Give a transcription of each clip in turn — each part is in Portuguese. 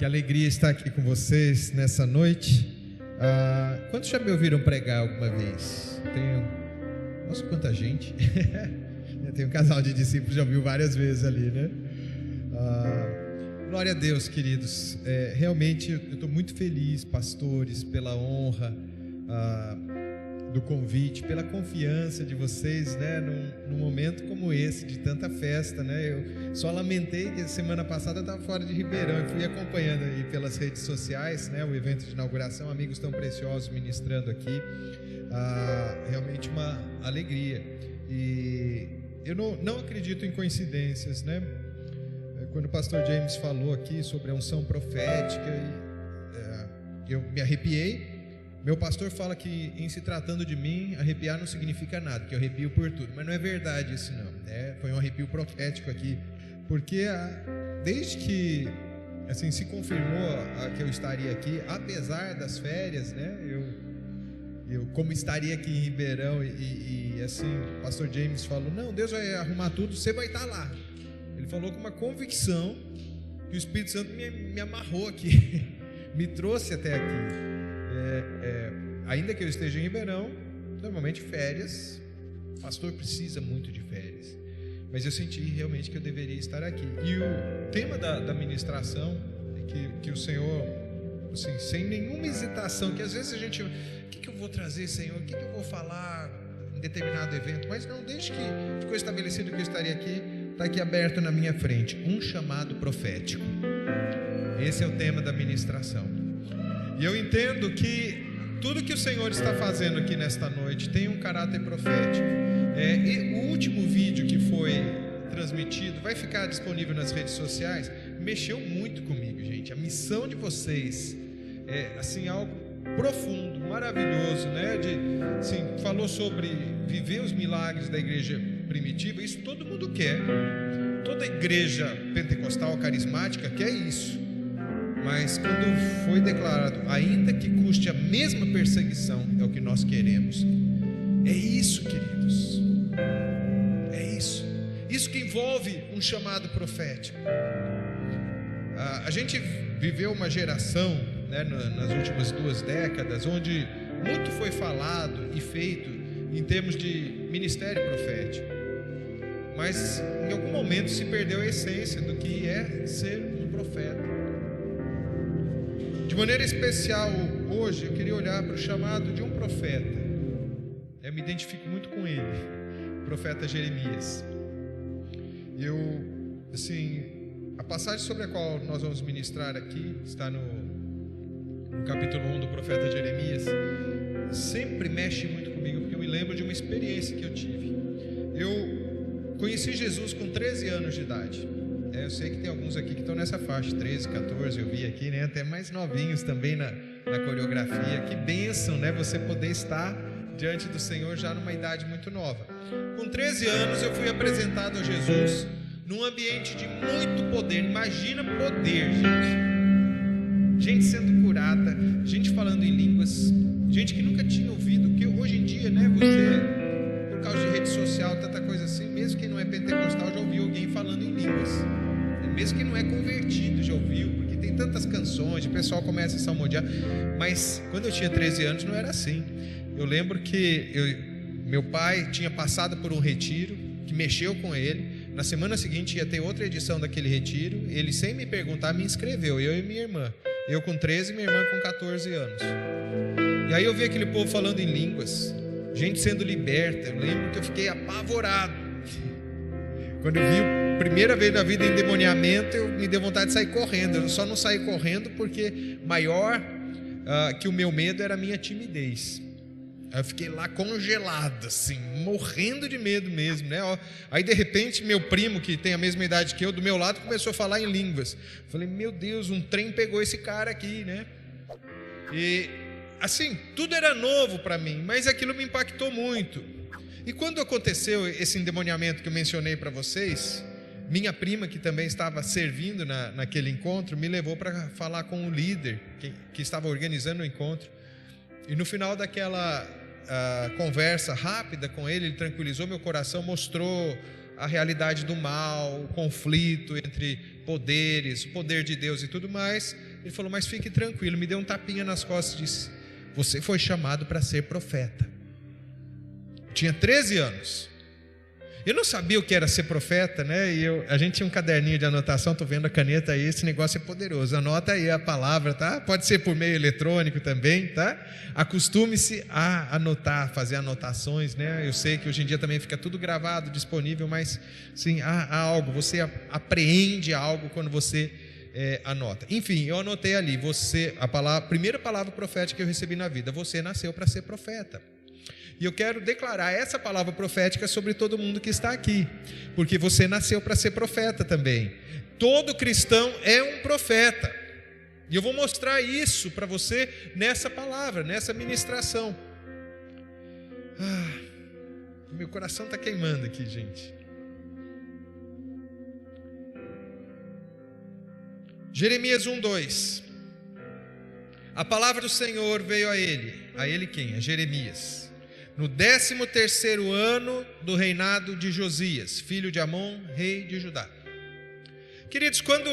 Que alegria estar aqui com vocês nessa noite. Quantos já me ouviram pregar alguma vez? Nossa, quanta gente. Tem um casal de discípulos que já ouviu várias vezes ali, né? Glória a Deus, queridos. Realmente eu estou muito feliz, pastores, pela honra do convite, pela confiança de vocês, né? Num momento como esse, de tanta festa, né? Eu só lamentei que semana passada eu estava fora de Ribeirão e fui acompanhando aí pelas redes sociais, né? O evento de inauguração, amigos tão preciosos ministrando aqui. Realmente uma alegria. E eu não acredito em coincidências, né? Quando o pastor James falou aqui sobre a unção profética, eu me arrepiei. Meu pastor fala que, em se tratando de mim, arrepiar não significa nada, que eu arrepio por tudo, mas não é verdade isso não, né? Foi um arrepio profético aqui, porque desde que assim, se confirmou que eu estaria aqui, apesar das férias, né? Eu como estaria aqui em Ribeirão e assim, o pastor James falou, não, Deus vai arrumar tudo, você vai estar lá. Ele falou com uma convicção que o Espírito Santo me amarrou aqui, me trouxe até aqui. Ainda que eu esteja em Ribeirão, normalmente férias, o pastor precisa muito de férias, mas eu senti realmente que eu deveria estar aqui. E o tema da ministração é que o Senhor, assim, sem nenhuma hesitação, que às vezes a gente, o que eu vou trazer, Senhor, o que eu vou falar em determinado evento, mas não, desde que ficou estabelecido que eu estaria aqui, está aqui aberto na minha frente, um chamado profético. Esse é o tema da ministração. E eu entendo que tudo que o Senhor está fazendo aqui nesta noite tem um caráter profético. E o último vídeo que foi transmitido, vai ficar disponível nas redes sociais, mexeu muito comigo, gente. A missão de vocês é assim, algo profundo, maravilhoso, né? Assim, falou sobre viver os milagres da igreja primitiva. Isso todo mundo quer. Toda igreja pentecostal carismática quer isso. Mas quando foi declarado, ainda que custe a mesma perseguição, é o que nós queremos. É isso, queridos. É isso. Isso que envolve um chamado profético. A gente viveu uma geração, né, nas últimas 2 décadas, onde muito foi falado e feito em termos de ministério profético. Mas em algum momento se perdeu a essência do que é ser um profeta. De maneira especial, hoje, eu queria olhar para o chamado de um profeta. Eu me identifico muito com ele, o profeta Jeremias. A passagem sobre a qual nós vamos ministrar aqui, está no capítulo 1 do profeta Jeremias, sempre mexe muito comigo, porque eu me lembro de uma experiência que eu tive. Eu conheci Jesus com 13 anos de idade. Eu sei que tem alguns aqui que estão nessa faixa, 13, 14, eu vi aqui, né? Até mais novinhos também na coreografia. Que bênção, né? Você poder estar diante do Senhor já numa idade muito nova. Com 13 anos eu fui apresentado a Jesus num ambiente de muito poder. Imagina poder, gente. Gente sendo curada, gente falando em línguas, gente que nunca tinha ouvido, que hoje em dia, né? Você, por causa de rede social, tanta coisa assim, mesmo quem não é pentecostal já ouviu alguém falando em línguas. Mesmo que não é convertido, já ouviu, porque tem tantas canções, o pessoal começa a salmodiar. Mas quando eu tinha 13 anos não era assim. Eu lembro que meu pai tinha passado por um retiro que mexeu com ele. Na semana seguinte ia ter outra edição daquele retiro. Ele, sem me perguntar, me inscreveu, eu e minha irmã. Eu com 13 e minha irmã com 14 anos. E aí eu vi aquele povo falando em línguas, gente sendo liberta. Eu lembro que eu fiquei apavorado. Quando eu vi a primeira vez na vida endemoniamento, eu me deu vontade de sair correndo. Eu só não saí correndo porque maior que o meu medo era a minha timidez. Eu fiquei lá congelado, assim, morrendo de medo mesmo, né? Aí de repente meu primo, que tem a mesma idade que eu, do meu lado, começou a falar em línguas. Falei, meu Deus, um trem pegou esse cara aqui, né? E assim, tudo era novo para mim, mas aquilo me impactou muito. E quando aconteceu esse endemoniamento que eu mencionei para vocês, minha prima, que também estava servindo naquele encontro, me levou para falar com o líder que estava organizando o encontro. E no final daquela conversa rápida com ele tranquilizou meu coração, mostrou a realidade do mal, o conflito entre poderes, o poder de Deus e tudo mais. Ele falou: mas fique tranquilo. Me deu um tapinha nas costas e disse: você foi chamado para ser profeta. Eu tinha 13 anos. Eu não sabia o que era ser profeta, né? E a gente tinha um caderninho de anotação. Estou vendo a caneta aí, esse negócio é poderoso. Anota aí a palavra, tá? Pode ser por meio eletrônico também, tá? Acostume-se a anotar, fazer anotações, né? Eu sei que hoje em dia também fica tudo gravado, disponível, mas sim, há algo. Você apreende algo quando você anota. Enfim, eu anotei ali. A primeira palavra profética que eu recebi na vida: você nasceu para ser profeta. E eu quero declarar essa palavra profética sobre todo mundo que está aqui, porque você nasceu para ser profeta também. Todo cristão é um profeta, e eu vou mostrar isso para você nessa palavra, nessa ministração. Meu coração está queimando aqui, gente. Jeremias 1:2. A palavra do Senhor veio a ele quem? A Jeremias, no 13º ano do reinado de Josias, filho de Amon, rei de Judá. Queridos, quando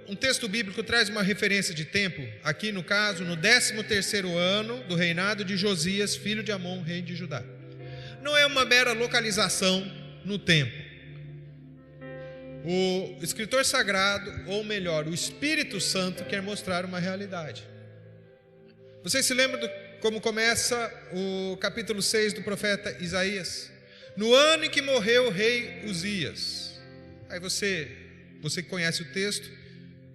um texto bíblico traz uma referência de tempo, aqui no caso, no 13º ano do reinado de Josias, filho de Amon, rei de Judá, não é uma mera localização no tempo. O escritor sagrado, ou melhor, o Espírito Santo, quer mostrar uma realidade. Vocês se lembram como começa o capítulo 6 do profeta Isaías? No ano em que morreu o rei Uzias. Aí você que conhece o texto,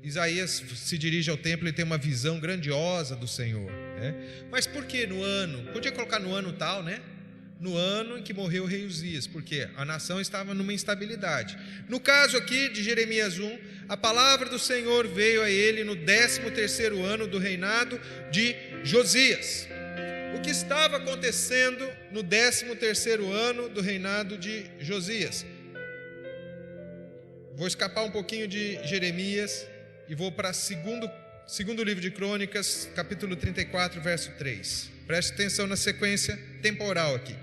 Isaías se dirige ao templo e tem uma visão grandiosa do Senhor, né? Mas por que no ano? Podia colocar no ano tal, né? No ano em que morreu o rei Uzias, porque a nação estava numa instabilidade. No caso aqui de Jeremias 1, a palavra do Senhor veio a ele no 13º ano do reinado de Josias. O que estava acontecendo no 13º ano do reinado de Josias? Vou escapar um pouquinho de Jeremias e vou para segundo livro de Crônicas, capítulo 34, verso 3. Preste atenção na sequência temporal aqui.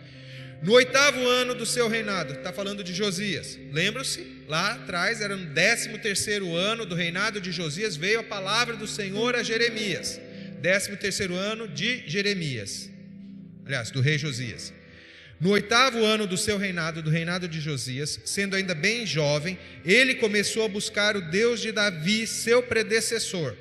No 8º ano do seu reinado, está falando de Josias. Lembram-se? Lá atrás, era no 13º ano do reinado de Josias, veio a palavra do Senhor a Jeremias. 13º ano de Jeremias, aliás, do rei Josias. No 8º ano do seu reinado, do reinado de Josias, sendo ainda bem jovem, ele começou a buscar o Deus de Davi, seu predecessor,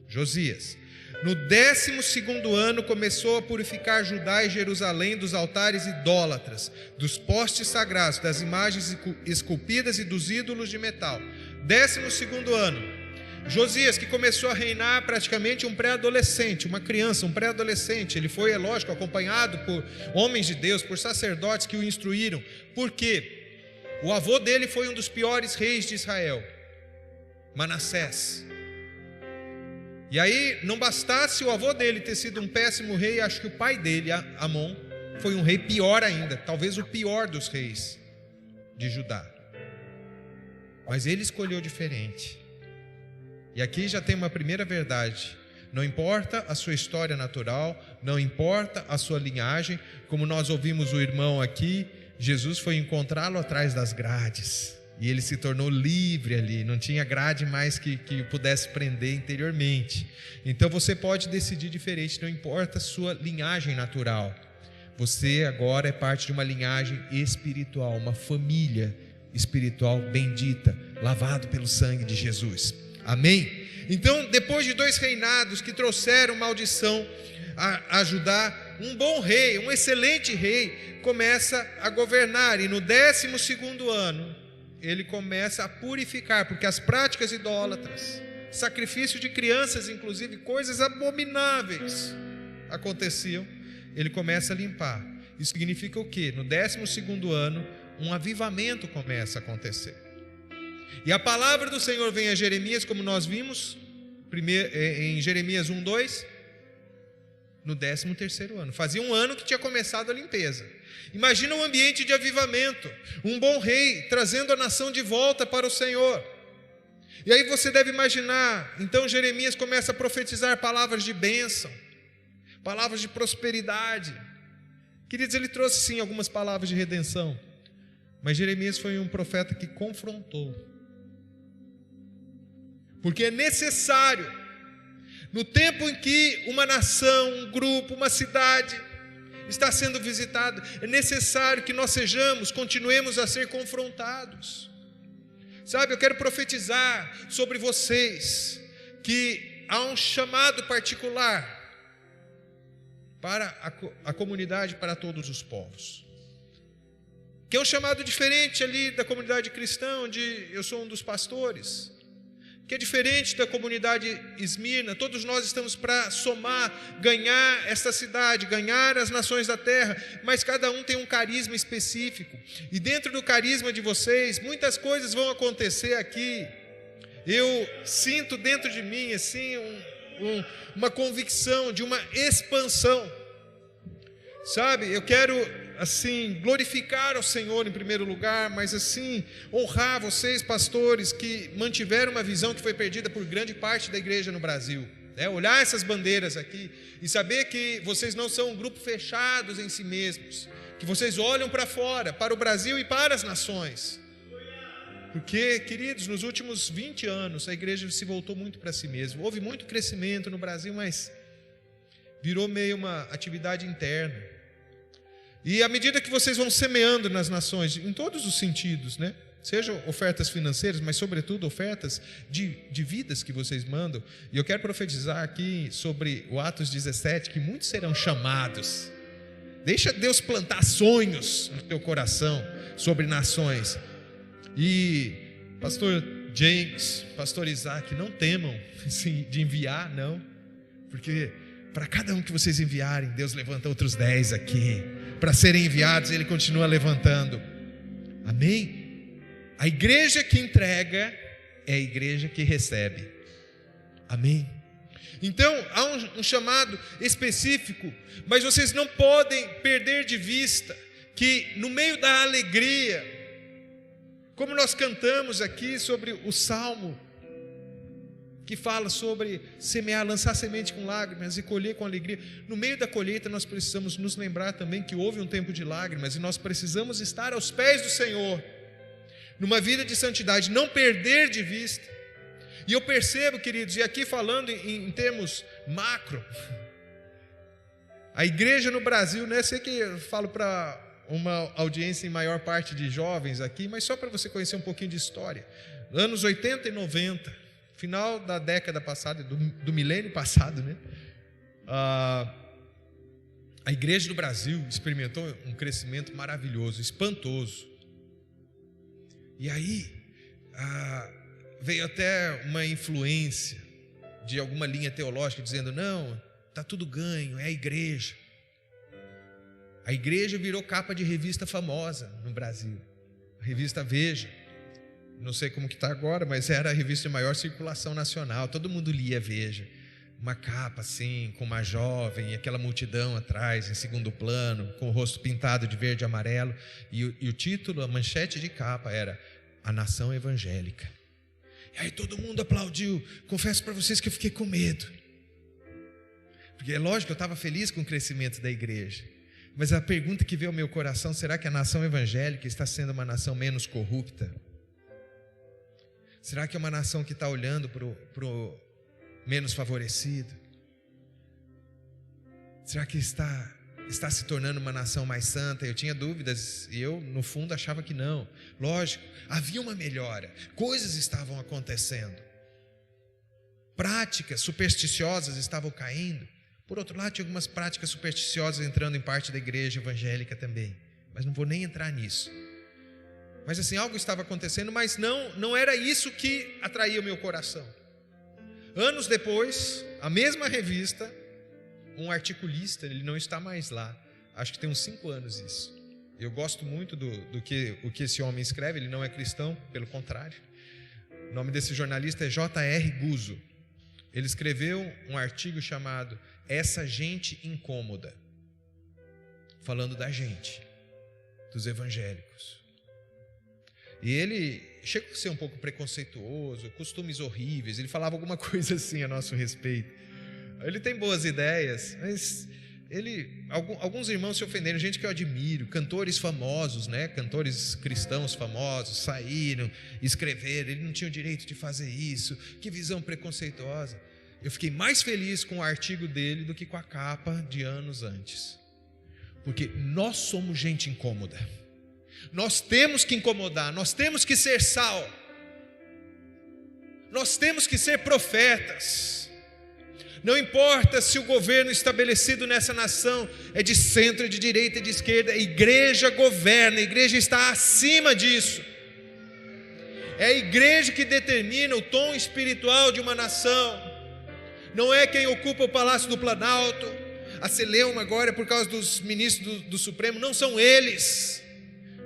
Josias. No 12º ano começou a purificar Judá e Jerusalém dos altares idólatras, dos postes sagrados, das imagens esculpidas e dos ídolos de metal. 12º ano, Josias, que começou a reinar praticamente um pré-adolescente, uma criança, um pré-adolescente. Ele foi, é lógico, acompanhado por homens de Deus, por sacerdotes que o instruíram. Por quê? O avô dele foi um dos piores reis de Israel, Manassés. E aí, não bastasse o avô dele ter sido um péssimo rei, acho que o pai dele, Amon, foi um rei pior ainda, talvez o pior dos reis de Judá. Mas ele escolheu diferente. E aqui já tem uma primeira verdade: não importa a sua história natural, não importa a sua linhagem, como nós ouvimos o irmão aqui, Jesus foi encontrá-lo atrás das grades, e ele se tornou livre ali, não tinha grade mais que pudesse prender interiormente. Então você pode decidir diferente, não importa a sua linhagem natural, você agora é parte de uma linhagem espiritual, uma família espiritual bendita, lavado pelo sangue de Jesus. Amém? Então, depois de 2 reinados que trouxeram maldição a Judá, um bom rei, um excelente rei, começa a governar. E no 12º ano, ele começa a purificar, porque as práticas idólatras, sacrifício de crianças, inclusive, coisas abomináveis aconteciam. Ele começa a limpar. Isso significa o quê? No 12º ano, um avivamento começa a acontecer. E a palavra do Senhor vem a Jeremias, como nós vimos em Jeremias 1:2, no 13º ano. Fazia um ano que tinha começado a limpeza. Imagina um ambiente de avivamento, um bom rei trazendo a nação de volta para o Senhor. E aí você deve imaginar, então Jeremias começa a profetizar palavras de bênção, palavras de prosperidade. Queridos, ele trouxe sim algumas palavras de redenção, mas Jeremias foi um profeta que confrontou. porque é necessário, no tempo em que uma nação, um grupo, uma cidade está sendo visitada, é necessário que nós continuemos a ser confrontados. Sabe, eu quero profetizar sobre vocês que há um chamado particular para a comunidade, para todos os povos, que é um chamado diferente ali da comunidade cristã, onde eu sou um dos pastores, que é diferente da comunidade Esmirna. Todos nós estamos para somar, ganhar esta cidade, ganhar as nações da terra, mas cada um tem um carisma específico, e dentro do carisma de vocês, muitas coisas vão acontecer aqui. Eu sinto dentro de mim assim uma convicção de uma expansão, sabe? Eu quero assim glorificar ao Senhor em primeiro lugar, mas assim honrar vocês, pastores, que mantiveram uma visão que foi perdida por grande parte da igreja no Brasil, olhar essas bandeiras aqui e saber que vocês não são um grupo fechados em si mesmos, que vocês olham para fora, para o Brasil e para as nações. Porque, queridos, nos últimos 20 anos a igreja se voltou muito para si mesma. Houve muito crescimento no Brasil, mas virou meio uma atividade interna. E à medida que vocês vão semeando nas nações, em todos os sentidos, sejam ofertas financeiras, mas sobretudo ofertas de vidas que vocês mandam. E eu quero profetizar aqui sobre o Atos 17, que muitos serão chamados. Deixa Deus plantar sonhos no teu coração sobre nações. E pastor James, pastor Isaac, não temam assim, de enviar, não, porque para cada um que vocês enviarem, Deus levanta outros 10 aqui, para serem enviados, Ele continua levantando. Amém? A igreja que entrega é a igreja que recebe. Amém? Então há um chamado específico, mas vocês não podem perder de vista que no meio da alegria, como nós cantamos aqui sobre o Salmo, que fala sobre semear, lançar semente com lágrimas e colher com alegria. No meio da colheita nós precisamos nos lembrar também que houve um tempo de lágrimas, e nós precisamos estar aos pés do Senhor, numa vida de santidade, não perder de vista. E eu percebo, queridos, e aqui falando em termos macro, a igreja no Brasil, sei que eu falo para uma audiência em maior parte de jovens aqui, mas só para você conhecer um pouquinho de história. Anos 80 e 90, final da década passada, do milênio passado, a igreja do Brasil experimentou um crescimento maravilhoso, espantoso. E aí veio até uma influência de alguma linha teológica dizendo: não, está tudo ganho, é a igreja. A igreja virou capa de revista famosa no Brasil, a revista Veja. Não sei como que está agora, mas era a revista de maior circulação nacional. Todo mundo lia Veja. Uma capa assim, com uma jovem e aquela multidão atrás, em segundo plano, com o rosto pintado de verde e amarelo. E o título, a manchete de capa era A Nação Evangélica. E aí todo mundo aplaudiu. Confesso para vocês que eu fiquei com medo. Porque é lógico, eu estava feliz com o crescimento da igreja. Mas a pergunta que veio ao meu coração: será que a nação evangélica está sendo uma nação menos corrupta? Será que é uma nação que está olhando para o menos favorecido? Será que está se tornando uma nação mais santa? Eu tinha dúvidas e eu, no fundo, achava que não. Lógico, havia uma melhora, coisas estavam acontecendo, práticas supersticiosas estavam caindo. Por outro lado, tinha algumas práticas supersticiosas entrando em parte da igreja evangélica também, mas não vou nem entrar nisso. Mas assim, algo estava acontecendo, mas não era isso que atraía o meu coração. Anos depois, a mesma revista, um articulista, ele não está mais lá, acho que tem uns 5 anos isso. Eu gosto muito do que esse homem escreve, ele não é cristão, pelo contrário. O nome desse jornalista é J.R. Guzzo. Ele escreveu um artigo chamado Essa Gente Incômoda, falando da gente, dos evangélicos. E ele chegou a ser um pouco preconceituoso, costumes horríveis, ele falava alguma coisa assim a nosso respeito. Ele tem boas ideias, mas alguns irmãos se ofenderam, gente que eu admiro, cantores famosos, né? Cantores cristãos famosos, saíram, escreveram, ele não tinha o direito de fazer isso, que visão preconceituosa. Eu fiquei mais feliz com o artigo dele do que com a capa de anos antes, porque nós somos gente incômoda, nós temos que incomodar, nós temos que ser sal, nós temos que ser profetas. Não importa se o governo estabelecido nessa nação é de centro, de direita, de esquerda, a igreja governa, a igreja está acima disso. É a igreja que determina o tom espiritual de uma nação. Não é quem ocupa o Palácio do Planalto, a celeuma agora é por causa dos ministros do Supremo, não são eles.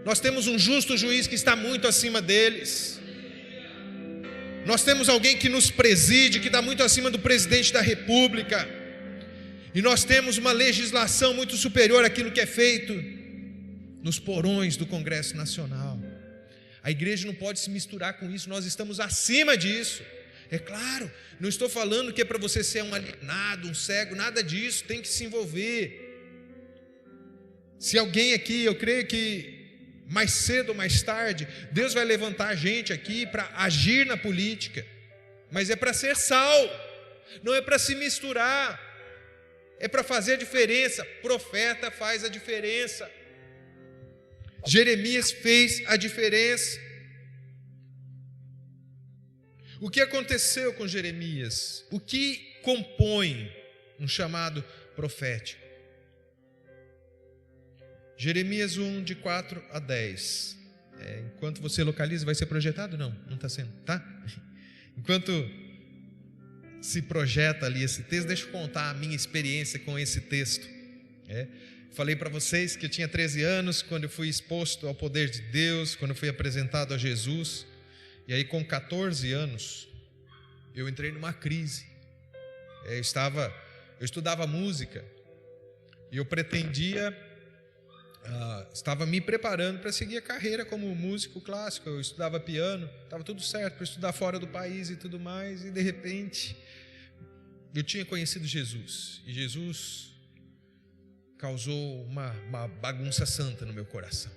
Nós temos um justo juiz que está muito acima deles. Nós temos alguém que nos preside, que está muito acima do presidente da República. E nós temos uma legislação muito superior àquilo que é feito nos porões do Congresso Nacional. A igreja não pode se misturar com isso, nós estamos acima disso. É claro, não estou falando que é para você ser um alienado, um cego, nada disso, tem que se envolver. Se alguém aqui, eu creio que mais cedo ou mais tarde, Deus vai levantar gente aqui para agir na política, mas é para ser sal, não é para se misturar, é para fazer a diferença. Profeta faz a diferença. Jeremias fez a diferença. O que aconteceu com Jeremias? O que compõe um chamado profético? Jeremias 1, de 4 a 10. Enquanto você localiza, vai ser projetado? Não está sendo, tá? Enquanto se projeta ali esse texto, deixa eu contar a minha experiência com esse texto. Falei para vocês que eu tinha 13 anos quando eu fui exposto ao poder de Deus, quando eu fui apresentado a Jesus. E aí com 14 anos, eu entrei numa crise. Eu estudava música e eu pretendia... estava me preparando para seguir a carreira como músico clássico. Eu estudava piano, estava tudo certo para estudar fora do país e tudo mais, e de repente eu tinha conhecido Jesus, e Jesus causou uma bagunça santa no meu coração,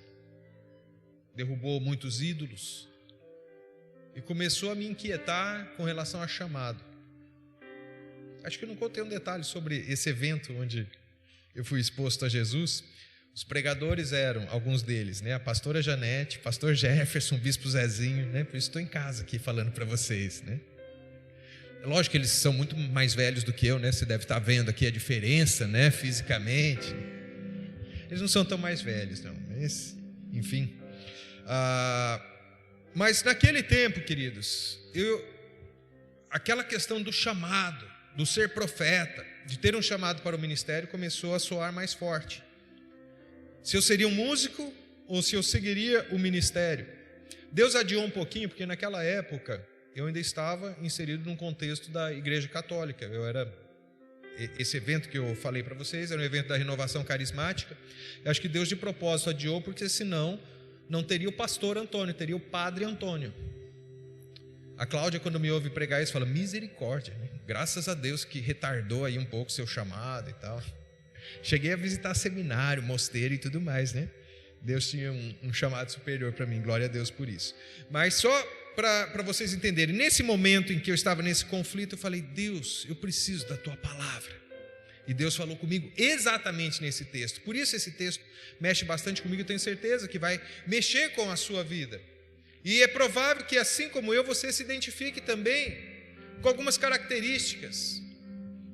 derrubou muitos ídolos e começou a me inquietar com relação a chamado. Acho que eu não contei um detalhe sobre esse evento onde eu fui exposto a Jesus. Os pregadores eram, alguns deles, né? A pastora Janete, pastor Jefferson, bispo Zezinho, né? Por isso estou em casa aqui falando para vocês, né? Lógico que eles são muito mais velhos do que eu, né? Você deve estar vendo aqui a diferença, né? Fisicamente. Eles não são tão mais velhos, não. Mas, enfim. Mas naquele tempo, queridos, aquela questão do chamado, do ser profeta, de ter um chamado para o ministério, começou a soar mais forte. Se eu seria um músico ou se eu seguiria o ministério. Deus adiou um pouquinho, porque naquela época eu ainda estava inserido num contexto da Igreja Católica. Esse evento que eu falei para vocês era um evento da renovação carismática. Eu acho que Deus de propósito adiou, porque senão não teria o pastor Antônio, teria o padre Antônio. A Cláudia, quando me ouve pregar isso, fala: misericórdia, né? Graças a Deus que retardou aí um pouco o seu chamado e tal. Cheguei a visitar seminário, mosteiro e tudo mais, né? Deus tinha um chamado superior para mim, glória a Deus por isso. Mas só para vocês entenderem, nesse momento em que eu estava nesse conflito, eu falei: Deus, eu preciso da tua palavra. E Deus falou comigo exatamente nesse texto. Por isso esse texto mexe bastante comigo, eu tenho certeza que vai mexer com a sua vida. E é provável que, assim como eu, você se identifique também com algumas características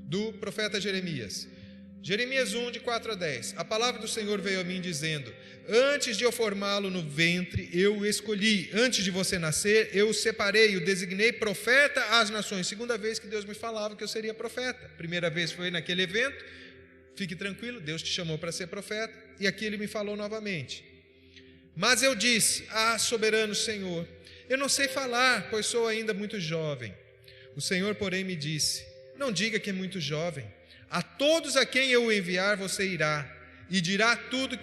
do profeta Jeremias. Jeremias 1, de 4 a 10. A palavra do Senhor veio a mim dizendo: antes de eu formá-lo no ventre, eu o escolhi. Antes de você nascer, eu o separei, o designei profeta às nações. Segunda vez que Deus me falava que eu seria profeta. Primeira vez foi naquele evento. Fique tranquilo, Deus te chamou para ser profeta. E aqui ele me falou novamente. Mas eu disse: soberano Senhor, eu não sei falar, pois sou ainda muito jovem. O Senhor, porém, me disse: não diga que é muito jovem. A todos a quem eu o enviar, você irá, e dirá tudo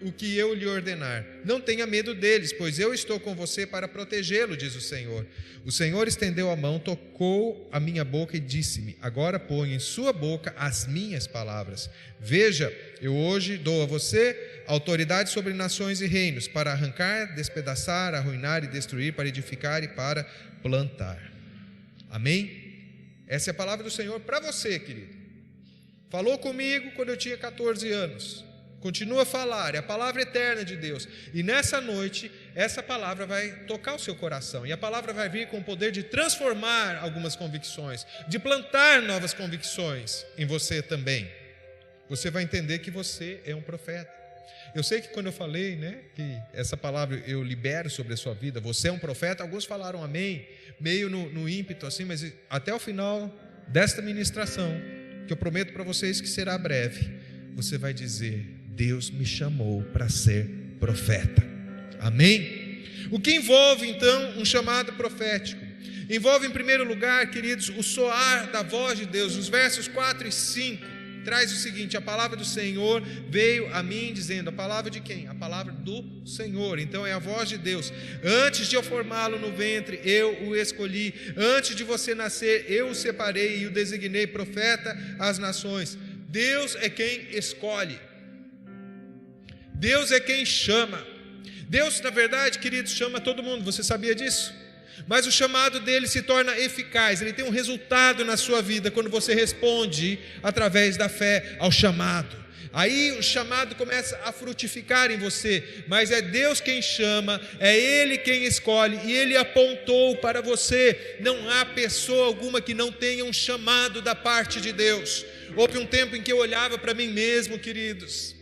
o que eu lhe ordenar. Não tenha medo deles, pois eu estou com você para protegê-lo, diz o Senhor. O Senhor estendeu a mão, tocou a minha boca e disse-me: agora ponho em sua boca as minhas palavras. Veja, eu hoje dou a você autoridade sobre nações e reinos, para arrancar, despedaçar, arruinar e destruir, para edificar e para plantar. Amém? Essa é a palavra do Senhor para você, querido. Falou comigo quando eu tinha 14 anos. Continua a falar, é a palavra eterna de Deus. E nessa noite, essa palavra vai tocar o seu coração. E a palavra vai vir com o poder de transformar algumas convicções, de plantar novas convicções em você também. Você vai entender que você é um profeta. Eu sei que quando eu falei, que essa palavra eu libero sobre a sua vida, você é um profeta, alguns falaram amém, meio no ímpeto assim, mas até o final desta ministração, que eu prometo para vocês que será breve, você vai dizer: Deus me chamou para ser profeta. Amém? O que envolve então um chamado profético? Envolve em primeiro lugar, queridos, o soar da voz de Deus. Os versos 4 e 5 traz o seguinte: a palavra do Senhor veio a mim dizendo. A palavra de quem? A palavra do Senhor. Então é a voz de Deus. Antes de eu formá-lo no ventre, eu o escolhi. Antes de você nascer, eu o separei e o designei profeta às nações. Deus é quem escolhe. Deus é quem chama. Deus, na verdade, queridos, chama todo mundo. Você sabia disso? Mas o chamado dele se torna eficaz. Ele tem um resultado na sua vida quando você responde através da fé ao chamado. Aí o chamado começa a frutificar em você. Mas é Deus quem chama, é Ele quem escolhe, e Ele apontou para você. Não há pessoa alguma que não tenha um chamado da parte de Deus. Houve um tempo em que eu olhava para mim mesmo, queridos,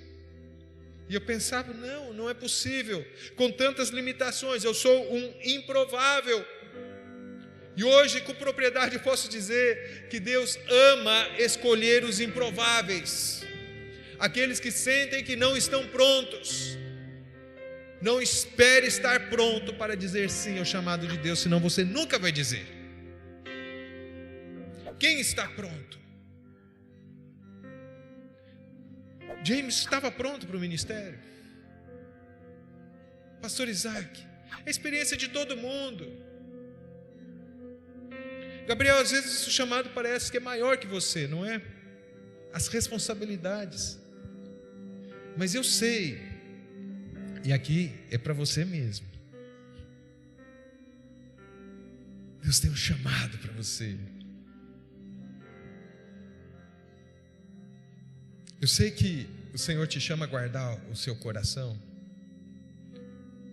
e eu pensava: não é possível, com tantas limitações, eu sou um improvável. E hoje, com propriedade, eu posso dizer que Deus ama escolher os improváveis, aqueles que sentem que não estão prontos. Não espere estar pronto para dizer sim ao chamado de Deus, senão você nunca vai dizer. Quem está pronto? James estava pronto para o ministério. Pastor Isaac, é a experiência de todo mundo. Gabriel, às vezes o chamado parece que é maior que você, não é? As responsabilidades. Mas eu sei, e aqui é para você mesmo, Deus tem um chamado para você. Eu sei que o Senhor te chama a guardar o seu coração,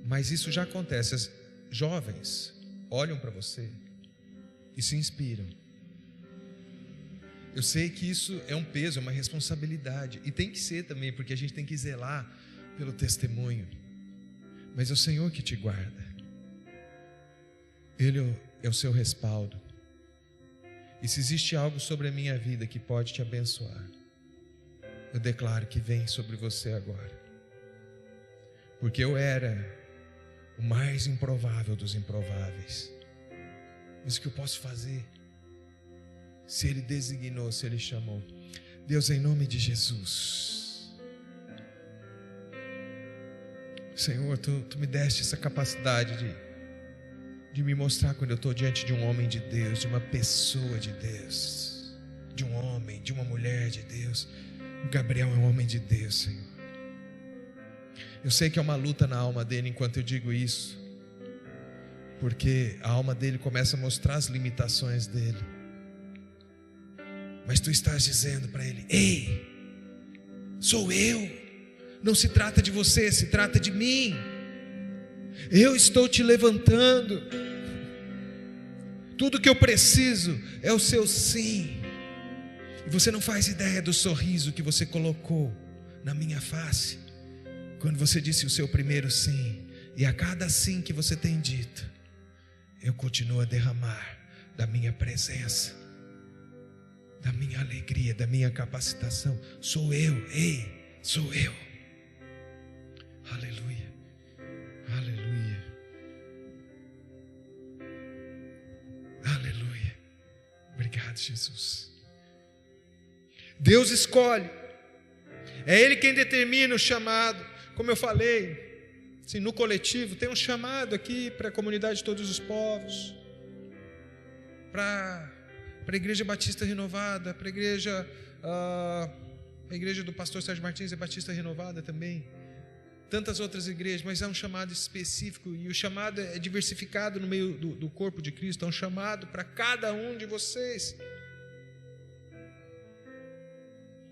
mas isso já acontece. As jovens olham para você e se inspiram. Eu sei que isso é um peso, é uma responsabilidade, e tem que ser também, porque a gente tem que zelar pelo testemunho. Mas é o Senhor que te guarda. Ele é o seu respaldo. E se existe algo sobre a minha vida que pode te abençoar, eu declaro que vem sobre você agora. Porque eu era o mais improvável dos improváveis. Mas o que eu posso fazer? Se Ele designou, se Ele chamou. Deus, em nome de Jesus, Senhor, Tu me deste essa capacidade de me mostrar quando eu estou diante de um homem de Deus, de uma pessoa de Deus, de um homem, de uma mulher de Deus. O Gabriel é um homem de Deus, Senhor. Eu sei que é uma luta na alma dele enquanto eu digo isso, porque a alma dele começa a mostrar as limitações dele. Mas Tu estás dizendo para ele: ei, sou eu. Não se trata de você, se trata de mim. Eu estou te levantando. Tudo que eu preciso é o seu sim. E você não faz ideia do sorriso que você colocou na minha face quando você disse o seu primeiro sim. E a cada sim que você tem dito, eu continuo a derramar da minha presença, da minha alegria, da minha capacitação. Sou eu, ei, sou eu. Aleluia, aleluia, aleluia. Obrigado, Jesus. Deus escolhe. É Ele quem determina o chamado. Como eu falei, assim, no coletivo, tem um chamado aqui para a comunidade de todos os povos, para a Igreja Batista Renovada, para a igreja do pastor Sérgio Martins é Batista Renovada também, tantas outras igrejas, mas é um chamado específico, e o chamado é diversificado no meio do corpo de Cristo. É um chamado para cada um de vocês.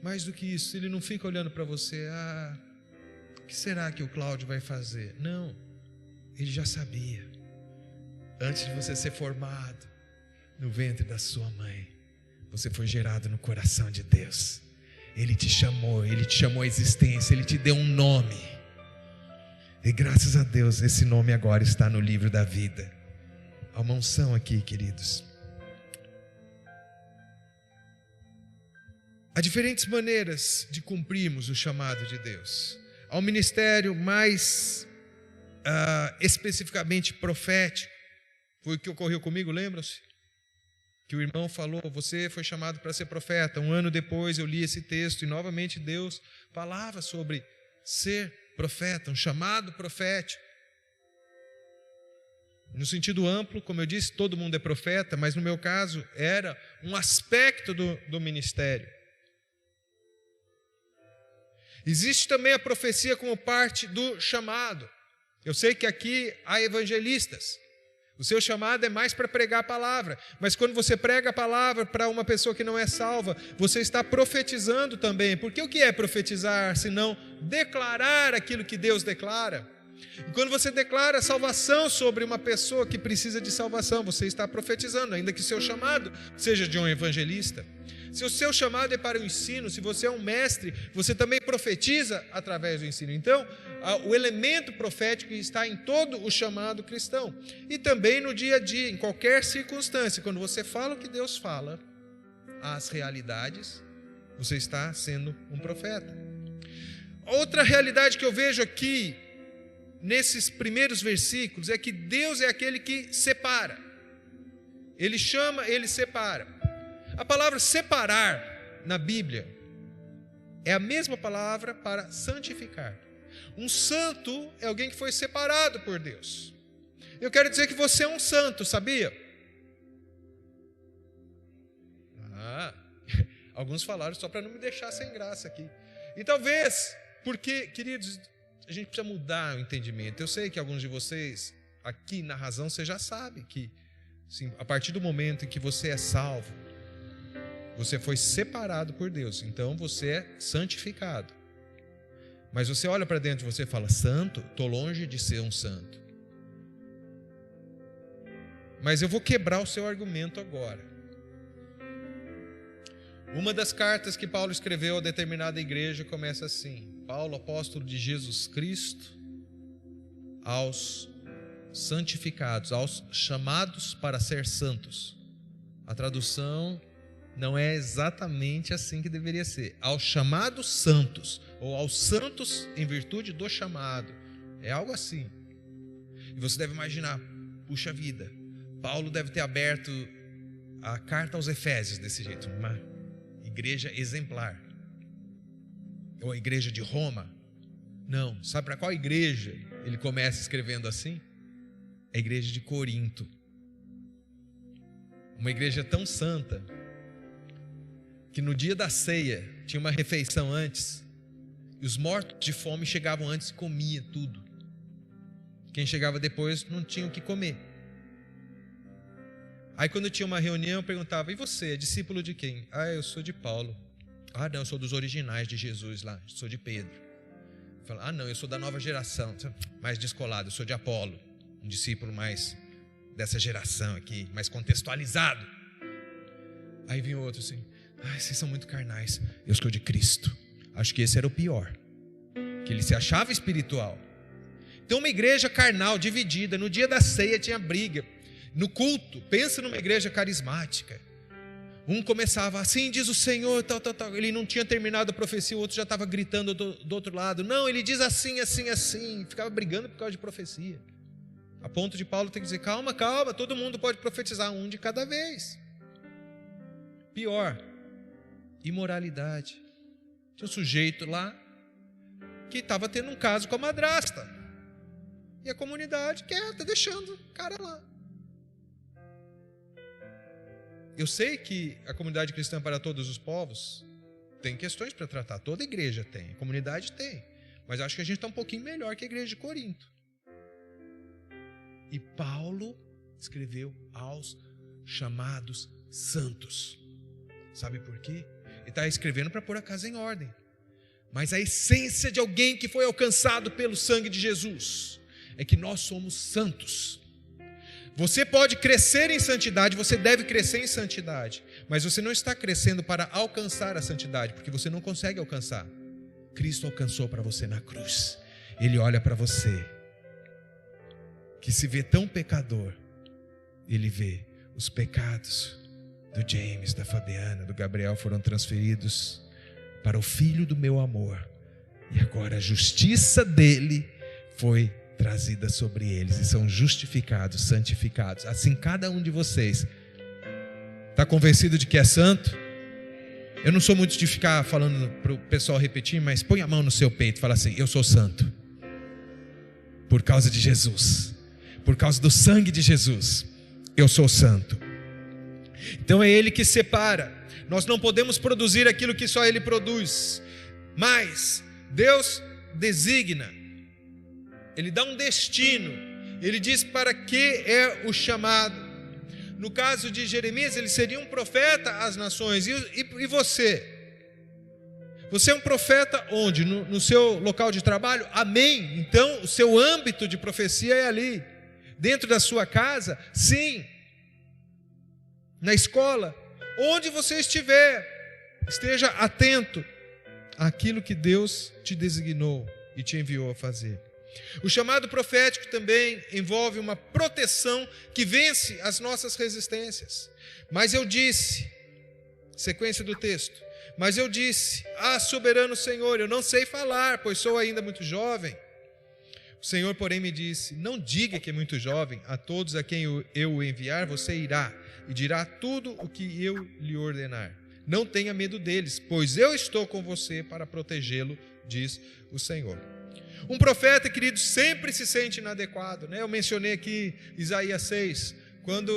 Mais do que isso, Ele não fica olhando para você, o que será que o Cláudio vai fazer? Não, Ele já sabia, antes de você ser formado no ventre da sua mãe, você foi gerado no coração de Deus. Ele te chamou à existência, Ele te deu um nome. E graças a Deus, esse nome agora está no livro da vida. Há uma unção aqui, queridos. Há diferentes maneiras de cumprirmos o chamado de Deus. Há um ministério mais especificamente profético. Foi o que ocorreu comigo, lembram-se? Que o irmão falou, você foi chamado para ser profeta. Um ano depois eu li esse texto e novamente Deus falava sobre ser profeta, um chamado profético. No sentido amplo, como eu disse, todo mundo é profeta, mas no meu caso era um aspecto do ministério. Existe também a profecia como parte do chamado. Eu sei que aqui há evangelistas. O seu chamado é mais para pregar a palavra, mas quando você prega a palavra para uma pessoa que não é salva, você está profetizando também. Porque o que é profetizar, senão declarar aquilo que Deus declara? E quando você declara salvação sobre uma pessoa que precisa de salvação, você está profetizando, ainda que seu chamado seja de um evangelista. Se o seu chamado é para o ensino, se você é um mestre, você também profetiza através do ensino. Então, o elemento profético está em todo o chamado cristão. E também no dia a dia, em qualquer circunstância, quando você fala o que Deus fala, as realidades, você está sendo um profeta. Outra realidade que eu vejo aqui, nesses primeiros versículos, é que Deus é aquele que separa. Ele chama, Ele separa. A palavra separar na Bíblia é a mesma palavra para santificar. Um santo é alguém que foi separado por Deus. Eu quero dizer que você é um santo, sabia? Alguns falaram só para não me deixar sem graça aqui. E talvez, porque, queridos, a gente precisa mudar o entendimento. Eu sei que alguns de vocês, aqui na razão, você já sabe que, sim, a partir do momento em que você é salvo, você foi separado por Deus, então você é santificado. Mas você olha para dentro e você fala, santo? Estou longe de ser um santo. Mas eu vou quebrar o seu argumento agora. Uma das cartas que Paulo escreveu a determinada igreja começa assim: Paulo, apóstolo de Jesus Cristo, aos santificados, aos chamados para ser santos. A tradução não é exatamente assim que deveria ser. Aos chamados santos, ou aos santos em virtude do chamado. É algo assim. E você deve imaginar, puxa vida, Paulo deve ter aberto a carta aos Efésios desse jeito, uma igreja exemplar. Ou a igreja de Roma. Não, sabe para qual igreja ele começa escrevendo assim? A igreja de Corinto. Uma igreja tão santa que no dia da ceia tinha uma refeição antes, e os mortos de fome chegavam antes e comiam tudo. Quem chegava depois não tinha o que comer. Aí quando tinha uma reunião, eu perguntava, e você, é discípulo de quem? Eu sou de Paulo. Não, eu sou dos originais de Jesus lá, eu sou de Pedro. Eu falava, não, eu sou da nova geração, mais descolado, eu sou de Apolo, um discípulo mais dessa geração aqui, mais contextualizado. Aí vinha outro assim, vocês são muito carnais, eu sou de Cristo. Acho que esse era o pior, que ele se achava espiritual. Então uma igreja carnal, dividida, no dia da ceia tinha briga, no culto, pensa numa igreja carismática, um começava assim, diz o Senhor, tal, ele não tinha terminado a profecia, o outro já estava gritando do outro lado, não, ele diz assim, assim, assim, ficava brigando por causa de profecia, a ponto de Paulo ter que dizer, calma, todo mundo pode profetizar, um de cada vez. Pior, imoralidade. Tinha um sujeito lá que estava tendo um caso com a madrasta. E a comunidade quieta, deixando o cara lá. Eu sei que a comunidade cristã para todos os povos tem questões para tratar. Toda igreja tem, a comunidade tem. Mas acho que a gente está um pouquinho melhor que a igreja de Corinto. E Paulo escreveu aos chamados santos. Sabe por quê? Ele está escrevendo para pôr a casa em ordem. Mas a essência de alguém que foi alcançado pelo sangue de Jesus é que nós somos santos. Você pode crescer em santidade, você deve crescer em santidade, mas você não está crescendo para alcançar a santidade, porque você não consegue alcançar. Cristo alcançou para você na cruz. Ele olha para você, que se vê tão pecador, ele vê os pecados do James, da Fabiana, do Gabriel foram transferidos para o Filho do meu amor, e agora a justiça dele foi trazida sobre eles, e são justificados, santificados. Assim cada um de vocês está convencido de que é santo? Eu não sou muito de ficar falando para o pessoal repetir, mas põe a mão no seu peito e fala assim: eu sou santo por causa de Jesus, por causa do sangue de Jesus, eu sou santo. Então é Ele que separa. Nós não podemos produzir aquilo que só Ele produz, mas Deus designa, Ele dá um destino, Ele diz para que é o chamado. No caso de Jeremias, ele seria um profeta às nações. E você? Você é um profeta onde? No seu local de trabalho? Amém. Então o seu âmbito de profecia é ali. Dentro da sua casa? Sim. Na escola? Onde você estiver, esteja atento àquilo que Deus te designou e te enviou a fazer. O chamado profético também envolve uma proteção que vence as nossas resistências. Mas eu disse, sequência do texto, mas eu disse: soberano Senhor, eu não sei falar, pois sou ainda muito jovem. O Senhor, porém, me disse: não diga que é muito jovem, a todos a quem eu o enviar, você irá e dirá tudo o que eu lhe ordenar. Não tenha medo deles, pois eu estou com você para protegê-lo, diz o Senhor. Um profeta, querido, sempre se sente inadequado, né? Eu mencionei aqui Isaías 6, quando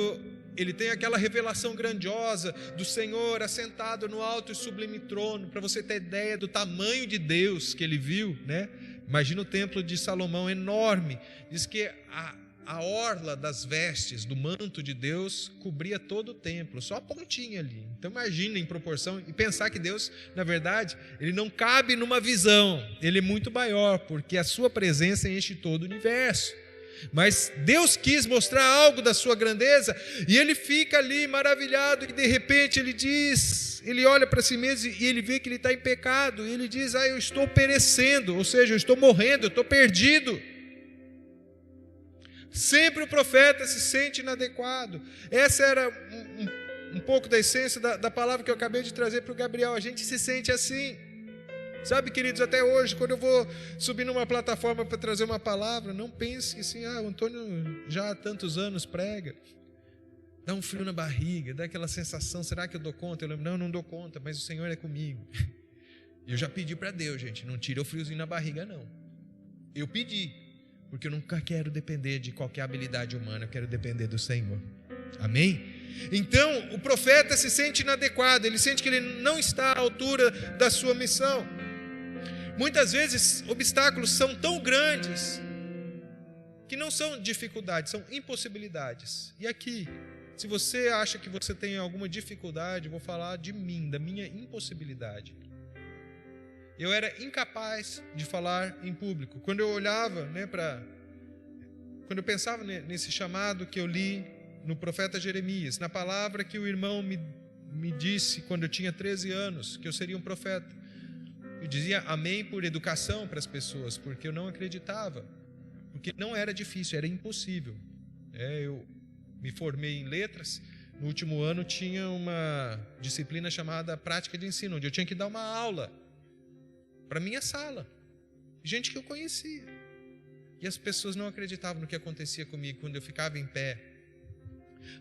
ele tem aquela revelação grandiosa do Senhor assentado no alto e sublime trono, para você ter ideia do tamanho de Deus que ele viu, né? Imagina o templo de Salomão enorme, diz que a orla das vestes, do manto de Deus, cobria todo o templo, só a pontinha ali. Então imagina em proporção, e pensar que Deus, na verdade, ele não cabe numa visão, ele é muito maior, porque a sua presença enche todo o universo. Mas Deus quis mostrar algo da sua grandeza, e ele fica ali maravilhado, e de repente ele diz, ele olha para si mesmo e ele vê que ele está em pecado, e ele diz: eu estou perecendo, ou seja, eu estou morrendo, eu estou perdido. Sempre o profeta se sente inadequado. Essa era um pouco da essência da palavra que eu acabei de trazer para o Gabriel. A gente se sente assim. Sabe, queridos, até hoje, quando eu vou subir numa plataforma para trazer uma palavra, não pense que assim, o Antônio já há tantos anos prega. Dá um frio na barriga, dá aquela sensação: será que eu dou conta? Eu lembro: não dou conta, mas o Senhor é comigo. Eu já pedi para Deus, gente, não tira o friozinho na barriga, não. Eu pedi, porque eu nunca quero depender de qualquer habilidade humana, eu quero depender do Senhor. Amém? Então, o profeta se sente inadequado, ele sente que ele não está à altura da sua missão. Muitas vezes, obstáculos são tão grandes que não são dificuldades, são impossibilidades. E aqui, se você acha que você tem alguma dificuldade, eu vou falar de mim, da minha impossibilidade. Eu era incapaz de falar em público. Quando eu olhava, quando eu pensava nesse chamado que eu li no profeta Jeremias, na palavra que o irmão me disse quando eu tinha 13 anos, que eu seria um profeta, eu dizia amém por educação para as pessoas, porque eu não acreditava, porque não era difícil, era impossível. Eu me formei em letras, no último ano tinha uma disciplina chamada prática de ensino, onde eu tinha que dar uma aula para minha sala, gente que eu conhecia, e as pessoas não acreditavam no que acontecia comigo quando eu ficava em pé.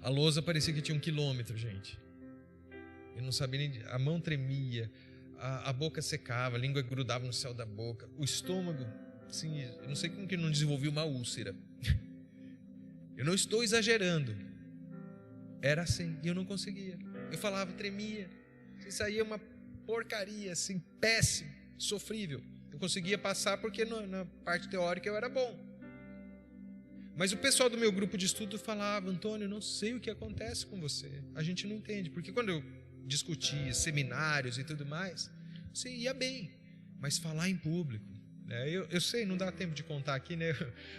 A lousa parecia que tinha 1 quilômetro, gente. Eu não sabia nem, a mão tremia, a boca secava, a língua grudava no céu da boca, o estômago, assim, eu não sei como que não desenvolvi uma úlcera. Eu não estou exagerando. Era assim, e eu não conseguia. Eu falava, tremia. Isso aí é uma porcaria, assim, péssimo, sofrível. Eu conseguia passar porque na parte teórica eu era bom. Mas o pessoal do meu grupo de estudo falava, Antônio, eu não sei o que acontece com você. A gente não entende, porque quando eu discutia seminários e tudo mais, você ia bem, mas falar em público, né? Eu sei, não dá tempo de contar aqui, né?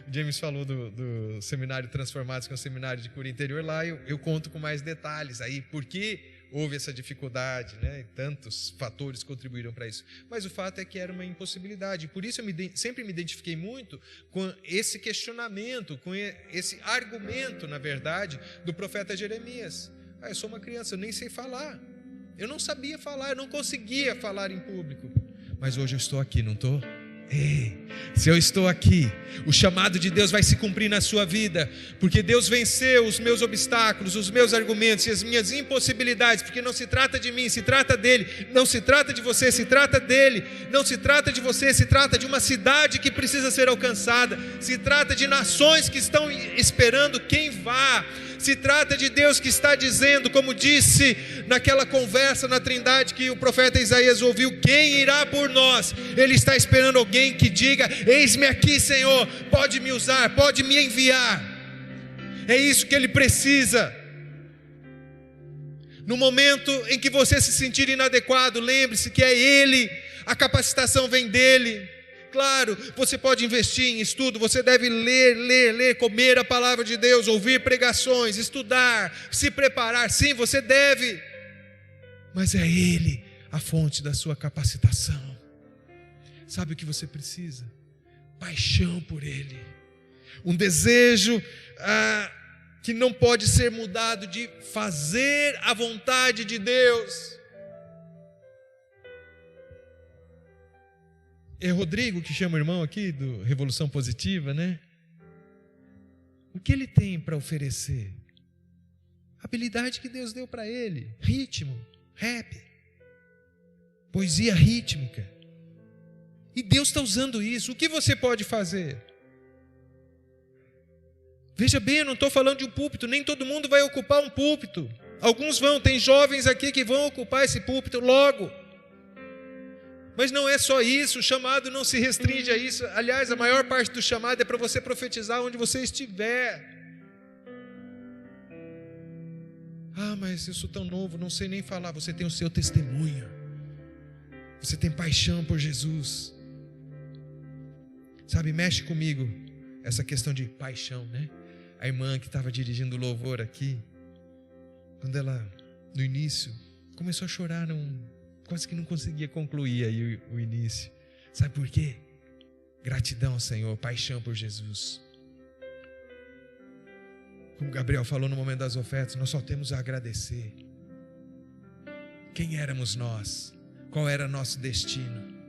O James falou do seminário Transformados, que é um seminário de cura interior, lá eu conto com mais detalhes aí, por que houve essa dificuldade, né? E tantos fatores contribuíram para isso. Mas o fato é que era uma impossibilidade. Por isso eu sempre me identifiquei muito com esse questionamento, com esse argumento, na verdade, do profeta Jeremias. Eu sou uma criança, eu nem sei falar. Eu não sabia falar, eu não conseguia falar em público. Mas hoje eu estou aqui, não estou? Ei, se eu estou aqui, o chamado de Deus vai se cumprir na sua vida, porque Deus venceu os meus obstáculos, os meus argumentos e as minhas impossibilidades, porque não se trata de mim, se trata dele. Não se trata de você, se trata dele. Não se trata de você, se trata de uma cidade que precisa ser alcançada. Se trata de nações que estão esperando quem vá. Se trata de Deus que está dizendo, como disse naquela conversa na Trindade que o profeta Isaías ouviu, quem irá por nós? Ele está esperando alguém que diga, eis-me aqui, Senhor, pode me usar, pode me enviar. É isso que ele precisa. No momento em que você se sentir inadequado, lembre-se que é ele, a capacitação vem dele. Claro, você pode investir em estudo, você deve ler, comer a palavra de Deus, ouvir pregações, estudar, se preparar, sim, você deve. Mas é ele a fonte da sua capacitação. Sabe o que você precisa? Paixão por ele. Um desejo que não pode ser mudado, de fazer a vontade de Deus. É Rodrigo que chama o irmão aqui do Revolução Positiva, né? O que ele tem para oferecer? A habilidade que Deus deu para ele. Ritmo, rap, poesia rítmica. E Deus está usando isso. O que você pode fazer? Veja bem, eu não estou falando de um púlpito. Nem todo mundo vai ocupar um púlpito. Alguns vão, tem jovens aqui que vão ocupar esse púlpito logo. Mas não é só isso, o chamado não se restringe a isso. Aliás, a maior parte do chamado é para você profetizar onde você estiver. Mas eu sou tão novo, não sei nem falar. Você tem o seu testemunho. Você tem paixão por Jesus. Sabe, mexe comigo essa questão de paixão, né? A irmã que estava dirigindo o louvor aqui, quando ela, no início, começou a chorar, quase que não conseguia concluir aí o início. Sabe por quê? Gratidão ao Senhor, paixão por Jesus. Como Gabriel falou no momento das ofertas, nós só temos a agradecer. Quem éramos nós? Qual era nosso destino?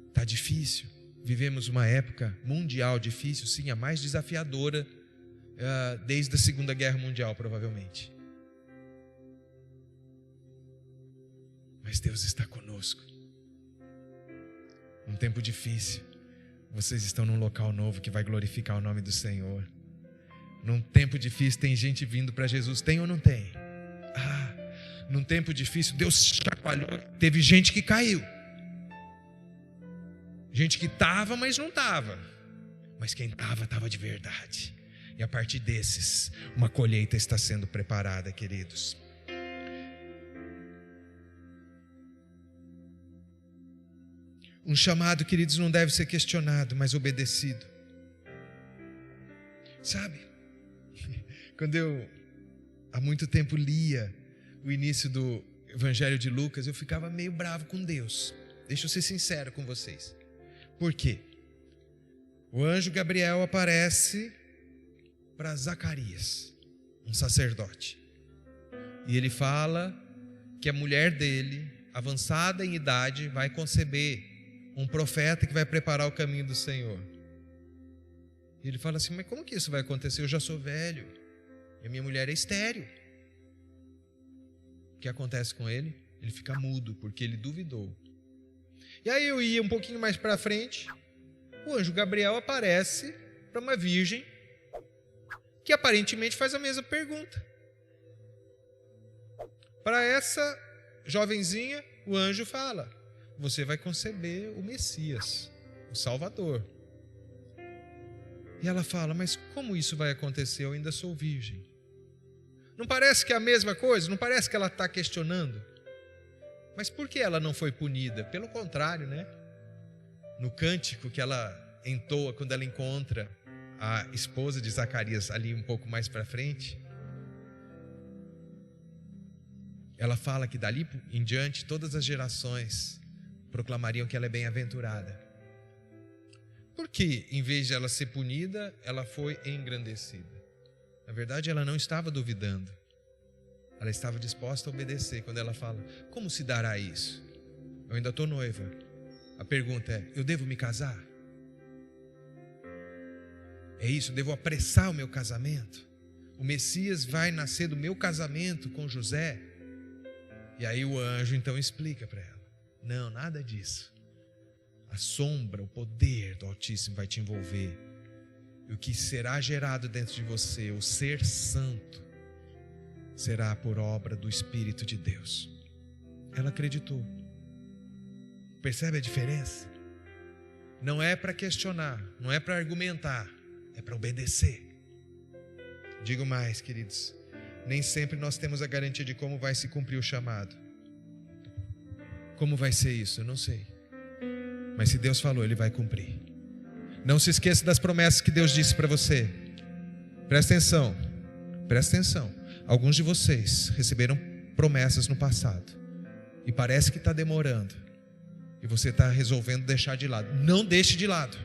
Está difícil. Vivemos uma época mundial difícil, sim, a mais desafiadora desde a Segunda Guerra Mundial, provavelmente. Mas Deus está conosco. Um tempo difícil. Vocês estão num local novo que vai glorificar o nome do Senhor. Num tempo difícil tem gente vindo para Jesus. Tem ou não tem? Num tempo difícil Deus chacoalhou. Teve gente que caiu. Gente que estava, mas não estava. Mas quem estava de verdade. E a partir desses, uma colheita está sendo preparada, queridos. Um chamado, queridos, não deve ser questionado, mas obedecido. Sabe? Quando eu, há muito tempo, lia o início do Evangelho de Lucas, eu ficava meio bravo com Deus. Deixa eu ser sincero com vocês. Por quê? O anjo Gabriel aparece para Zacarias, um sacerdote. E ele fala que a mulher dele, avançada em idade, vai conceber um profeta que vai preparar o caminho do Senhor. E ele fala assim, mas como que isso vai acontecer? Eu já sou velho, e a minha mulher é estéril. que acontece com ele? Ele fica mudo, porque ele duvidou. E aí eu ia um pouquinho mais para frente, o anjo Gabriel aparece para uma virgem que aparentemente faz a mesma pergunta. Para essa jovenzinha, o anjo fala: você vai conceber o Messias, o Salvador. E ela fala: mas como isso vai acontecer? Eu ainda sou virgem. Não parece que é a mesma coisa? Não parece que ela está questionando? Mas por que ela não foi punida? Pelo contrário, né? No cântico que ela entoa quando ela encontra a esposa de Zacarias ali um pouco mais para frente, ela fala que dali em diante todas as gerações proclamariam que ela é bem-aventurada. Porque em vez de ela ser punida, ela foi engrandecida. Na verdade, ela não estava duvidando. Ela estava disposta a obedecer. Quando ela fala: como se dará isso? Eu ainda estou noiva. A pergunta é: eu devo me casar? É isso, devo apressar o meu casamento? O Messias vai nascer do meu casamento com José? E aí o anjo então explica para ela: não, nada disso. A sombra, o poder do Altíssimo vai te envolver. E o que será gerado dentro de você, o ser santo, será por obra do Espírito de Deus. Ela acreditou. Percebe a diferença? Não é para questionar, não é para argumentar, é para obedecer. Digo mais, queridos, nem sempre nós temos a garantia de como vai se cumprir o chamado. Como vai ser isso? Eu não sei. Mas se Deus falou, Ele vai cumprir. Não se esqueça das promessas que Deus disse para você. Presta atenção, presta atenção. Alguns de vocês receberam promessas no passado e parece que está demorando, e você está resolvendo deixar de lado. Não deixe de lado.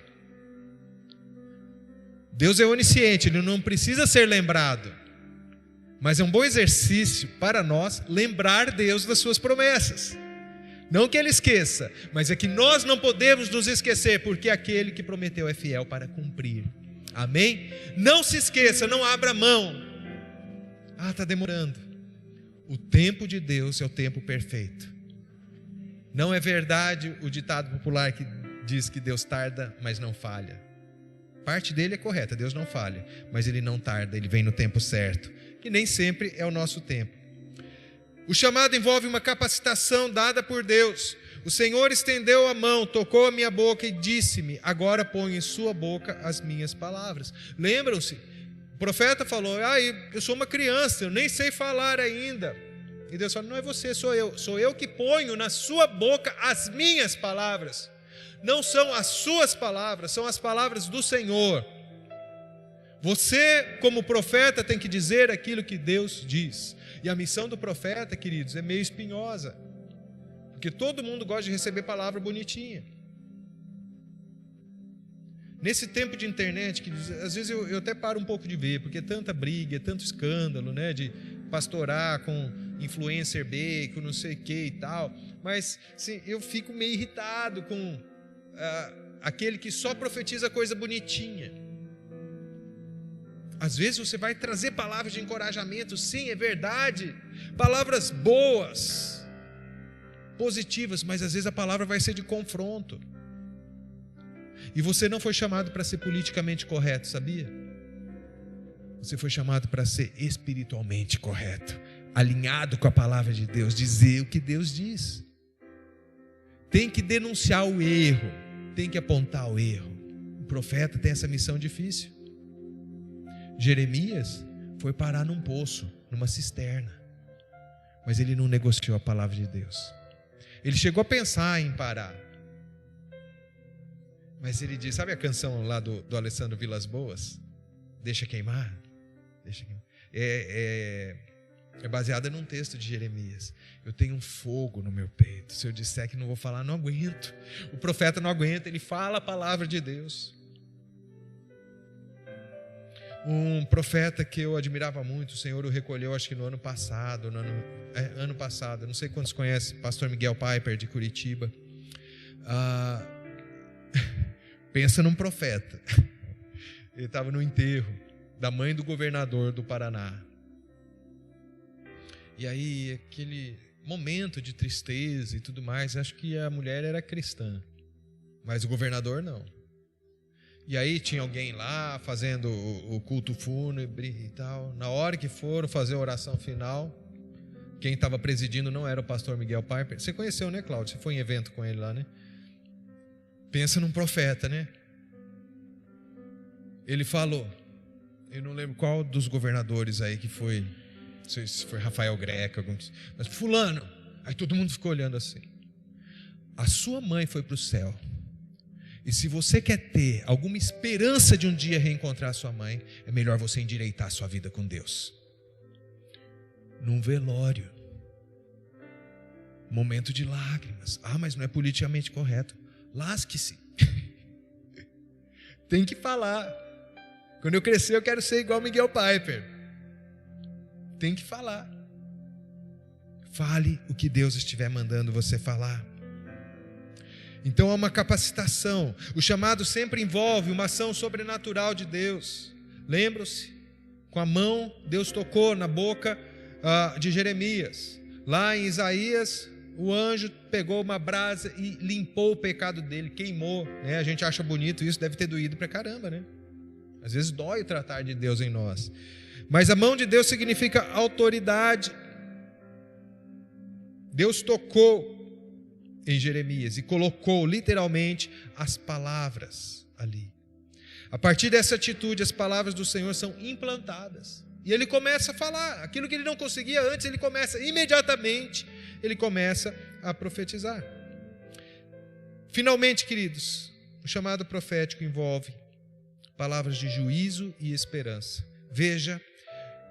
Deus é onisciente, Ele não precisa ser lembrado, mas é um bom exercício para nós lembrar Deus das suas promessas. Não que Ele esqueça, mas é que nós não podemos nos esquecer, porque aquele que prometeu é fiel para cumprir. Amém? Não se esqueça, não abra mão. Está demorando. O tempo de Deus é o tempo perfeito. Não é verdade o ditado popular que diz que Deus tarda, mas não falha. Parte dele é correta, Deus não falha, mas Ele não tarda, Ele vem no tempo certo, que nem sempre é o nosso tempo. O chamado envolve uma capacitação dada por Deus. O Senhor estendeu a mão, tocou a minha boca e disse-me: agora ponho em sua boca as minhas palavras. Lembram-se? O profeta falou: eu sou uma criança, eu nem sei falar ainda. E Deus falou: não é você, sou eu que ponho na sua boca as minhas palavras. Não são as suas palavras, são as palavras do Senhor. Você, como profeta, tem que dizer aquilo que Deus diz. E a missão do profeta, queridos, é meio espinhosa, porque todo mundo gosta de receber palavra bonitinha. Nesse tempo de internet, que às vezes eu até paro um pouco de ver, porque é tanta briga, é tanto escândalo, né, de pastorar com influencer B, com não sei o que e tal, mas assim, eu fico meio irritado com aquele que só profetiza coisa bonitinha. Às vezes você vai trazer palavras de encorajamento, sim, é verdade, palavras boas, positivas, mas às vezes a palavra vai ser de confronto. E você não foi chamado para ser politicamente correto, sabia? Você foi chamado para ser espiritualmente correto, alinhado com a palavra de Deus, dizer o que Deus diz. Tem que denunciar o erro, tem que apontar o erro. O profeta tem essa missão difícil. Jeremias foi parar num poço, numa cisterna, mas ele não negociou a palavra de Deus. Ele chegou a pensar em parar, mas ele disse, sabe a canção lá do Alessandro Vilas Boas? Deixa queimar. É baseada num texto de Jeremias. Eu tenho um fogo no meu peito, se eu disser que não vou falar, não aguento. O profeta não aguenta, ele fala a palavra de Deus. Um profeta que eu admirava muito, o Senhor o recolheu acho que no ano passado, não sei quantos conhecem, pastor Miguel Piper de Curitiba. Pensa num profeta. Ele estava no enterro da mãe do governador do Paraná. E aí, aquele momento de tristeza e tudo mais, acho que a mulher era cristã, mas o governador não. E aí tinha alguém lá fazendo o culto fúnebre e tal. Na hora que foram fazer a oração final, quem estava presidindo não era o pastor Miguel Piper. Você conheceu, né, Cláudio? Você foi em evento com ele lá, né? Pensa num profeta, né? Ele falou, eu não lembro qual dos governadores aí que foi, não sei se foi Rafael Greca, mas fulano. Aí todo mundo ficou olhando assim. A sua mãe foi para o céu. E se você quer ter alguma esperança de um dia reencontrar sua mãe, é melhor você endireitar a sua vida com Deus. Num velório. Momento de lágrimas. Ah, mas não é politicamente correto. Lasque-se. Tem que falar. Quando eu crescer eu quero ser igual Miguel Piper. Tem que falar. Fale o que Deus estiver mandando você falar. Então há uma capacitação. O chamado sempre envolve uma ação sobrenatural de Deus. Lembram-se? Com a mão, Deus tocou na boca de Jeremias. Lá em Isaías, o anjo pegou uma brasa e limpou o pecado dele, queimou. Né? A gente acha bonito isso, deve ter doído pra caramba, né? Às vezes dói o tratar de Deus em nós. Mas a mão de Deus significa autoridade. Deus tocou em Jeremias e colocou literalmente as palavras ali. A partir dessa atitude, as palavras do Senhor são implantadas. E ele começa a falar. Aquilo que ele não conseguia antes, ele começa imediatamente, ele começa a profetizar. Finalmente, queridos, o chamado profético envolve palavras de juízo e esperança. Veja,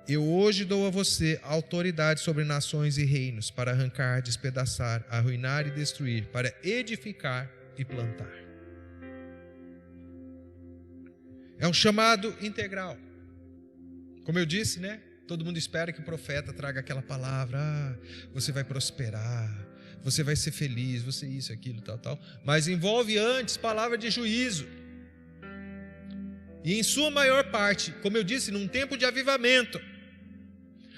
eu hoje dou a você autoridade sobre nações e reinos para arrancar, despedaçar, arruinar e destruir, para edificar e plantar. É um chamado integral. Como eu disse, né? Todo mundo espera que o profeta traga aquela palavra, você vai prosperar, você vai ser feliz, você isso, aquilo, tal, tal. Mas envolve antes palavra de juízo. E em sua maior parte, como eu disse, num tempo de avivamento.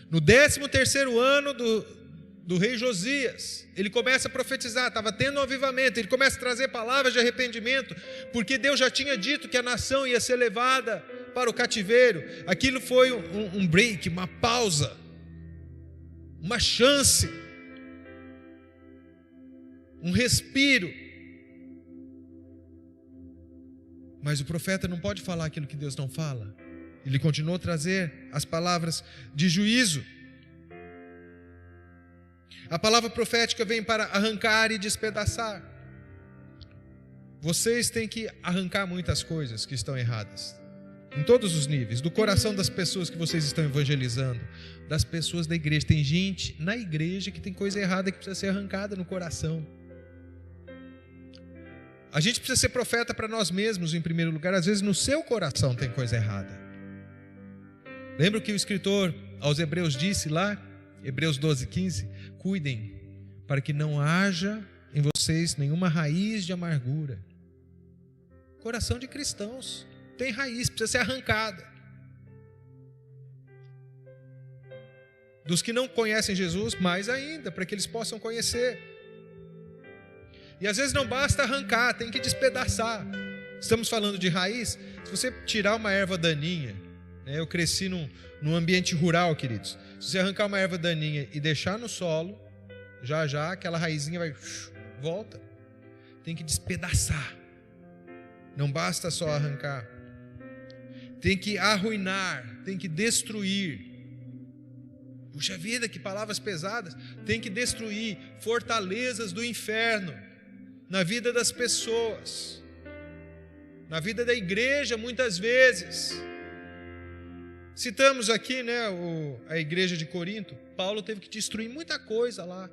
No 13º ano do rei Josias, ele começa a profetizar, estava tendo um avivamento, ele começa a trazer palavras de arrependimento, porque Deus já tinha dito que a nação ia ser levada para o cativeiro. Aquilo foi um break, uma pausa, uma chance, um respiro. Mas o profeta não pode falar aquilo que Deus não fala. Ele continuou a trazer as palavras de juízo. A palavra profética vem para arrancar e despedaçar. Vocês têm que arrancar muitas coisas que estão erradas, em todos os níveis, do coração das pessoas que vocês estão evangelizando, das pessoas da igreja. Tem gente na igreja que tem coisa errada que precisa ser arrancada no coração. A gente precisa ser profeta para nós mesmos em primeiro lugar. Às vezes no seu coração tem coisa errada. Lembra o que o escritor aos Hebreus disse lá? Hebreus 12:15. Cuidem para que não haja em vocês nenhuma raiz de amargura. Coração de cristãos tem raiz, precisa ser arrancada. Dos que não conhecem Jesus, mais ainda, para que eles possam conhecer. E às vezes não basta arrancar, tem que despedaçar. Estamos falando de raiz. Se você tirar uma erva daninha, eu cresci num ambiente rural, queridos. Se você arrancar uma erva daninha e deixar no solo, já aquela raizinha vai, volta. Tem que despedaçar. Não basta só arrancar. Tem que arruinar, tem que destruir. Puxa vida, que palavras pesadas. Tem que destruir fortalezas do inferno na vida das pessoas, na vida da igreja, muitas vezes. Citamos aqui, a igreja de Corinto. Paulo teve que destruir muita coisa lá.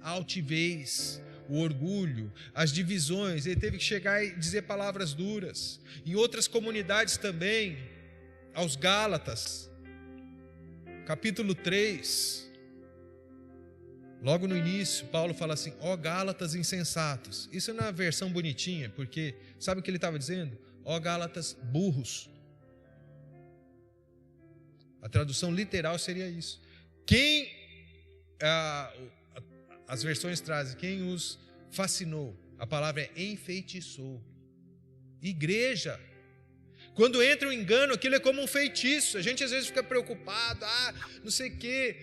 A altivez, o orgulho, as divisões. Ele teve que chegar e dizer palavras duras. Em outras comunidades também, aos Gálatas, capítulo 3, logo no início, Paulo fala assim: ó Gálatas insensatos. Isso é na versão bonitinha, porque sabe o que ele estava dizendo? Ó Gálatas burros. A tradução literal seria isso. Quem as versões trazem, quem os fascinou. A palavra é enfeitiçou. Igreja. Quando entra um engano, aquilo é como um feitiço. A gente às vezes fica preocupado, não sei o que,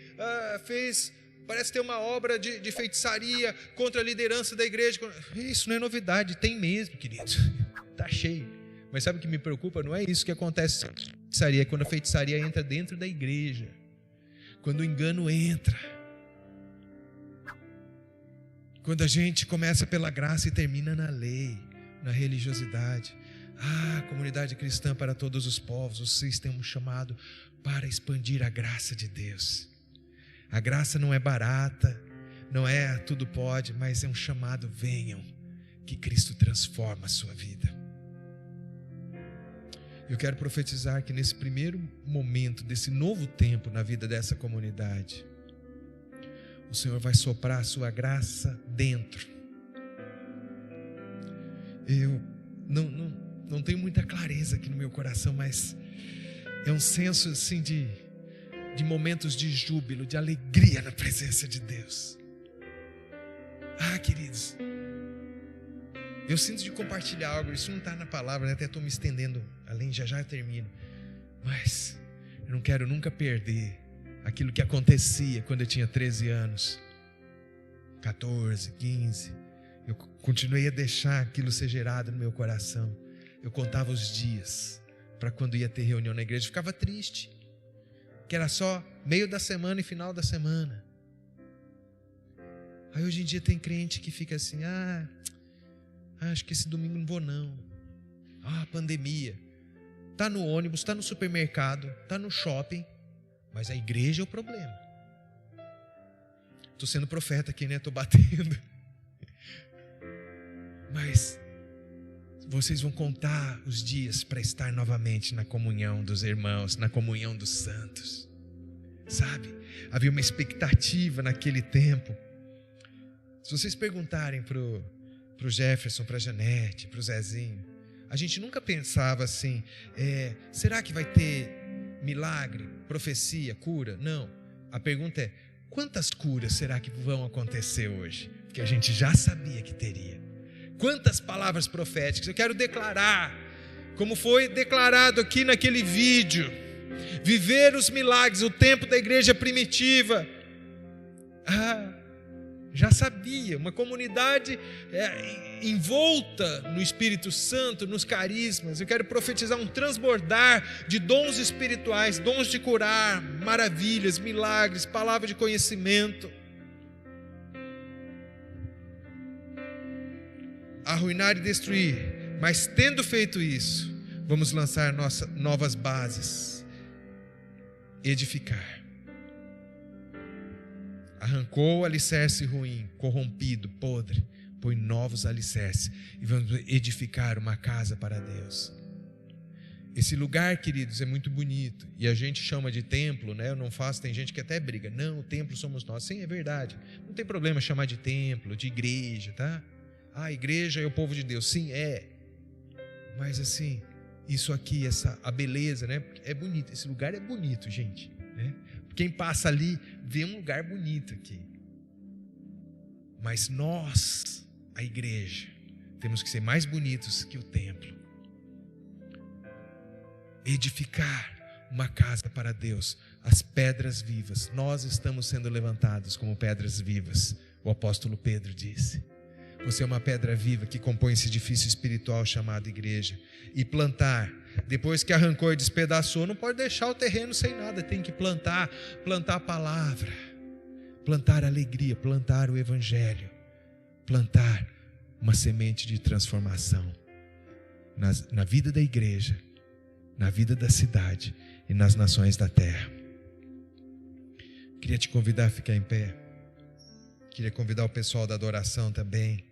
parece ter uma obra de feitiçaria contra a liderança da igreja. Isso não é novidade, tem mesmo, querido. Está cheio. Mas sabe o que me preocupa? Não é isso que acontece com a feitiçaria, é quando a feitiçaria entra dentro da igreja. Quando o engano entra. Quando a gente começa pela graça e termina na lei, na religiosidade. Comunidade cristã para todos os povos, vocês têm um chamado para expandir a graça de Deus. A graça não é barata, não é tudo pode, mas é um chamado, venham, que Cristo transforma a sua vida. Eu quero profetizar que nesse primeiro momento, desse novo tempo na vida dessa comunidade, o Senhor vai soprar a sua graça dentro. Eu não tenho muita clareza aqui no meu coração, mas é um senso assim de momentos de júbilo, de alegria na presença de Deus. Queridos, eu sinto de compartilhar algo, isso não está na palavra, né? Até estou me estendendo além, já eu termino, mas eu não quero nunca perder aquilo que acontecia quando eu tinha 13 anos, 14, 15, eu continuei a deixar aquilo ser gerado no meu coração. Eu contava os dias para quando ia ter reunião na igreja, ficava triste, que era só meio da semana e final da semana. Aí hoje em dia tem crente que fica assim, acho que esse domingo não vou não. Pandemia. Está no ônibus, está no supermercado, está no shopping, mas a igreja é o problema. Estou sendo profeta aqui, né? Estou batendo. Mas vocês vão contar os dias para estar novamente na comunhão dos irmãos, na comunhão dos santos. Sabe? Havia uma expectativa naquele tempo. Se vocês perguntarem para o Jefferson, para a Janete, para o Zezinho, a gente nunca pensava assim, será que vai ter milagre, profecia, cura? Não. A pergunta é, quantas curas será que vão acontecer hoje? Porque a gente já sabia que teria. Quantas palavras proféticas eu quero declarar, como foi declarado aqui naquele vídeo, viver os milagres, o tempo da igreja primitiva. Já sabia, uma comunidade envolta no Espírito Santo, nos carismas. Eu quero profetizar um transbordar de dons espirituais, dons de curar, maravilhas, milagres, palavra de conhecimento. Arruinar e destruir, mas tendo feito isso, vamos lançar novas bases, edificar. Arrancou o alicerce ruim, corrompido, podre, põe novos alicerces e vamos edificar uma casa para Deus. Esse lugar, queridos, é muito bonito e a gente chama de templo, né? Eu não faço, tem gente que até briga, não, o templo somos nós. Sim, é verdade, não tem problema chamar de templo, de igreja, tá? A igreja é o povo de Deus, sim, é. Mas assim, isso aqui, a beleza, né? É bonito, esse lugar é bonito, gente, né? Quem passa ali, vê um lugar bonito aqui. Mas nós, a igreja, temos que ser mais bonitos que o templo. Edificar uma casa para Deus, as pedras vivas. Nós estamos sendo levantados como pedras vivas, o apóstolo Pedro disse. Você é uma pedra viva que compõe esse edifício espiritual chamado igreja. E plantar, depois que arrancou e despedaçou, não pode deixar o terreno sem nada, tem que plantar a palavra, plantar alegria, plantar o evangelho, plantar uma semente de transformação na vida da igreja, na vida da cidade e nas nações da terra. Queria te convidar a ficar em pé. Queria convidar o pessoal da adoração também.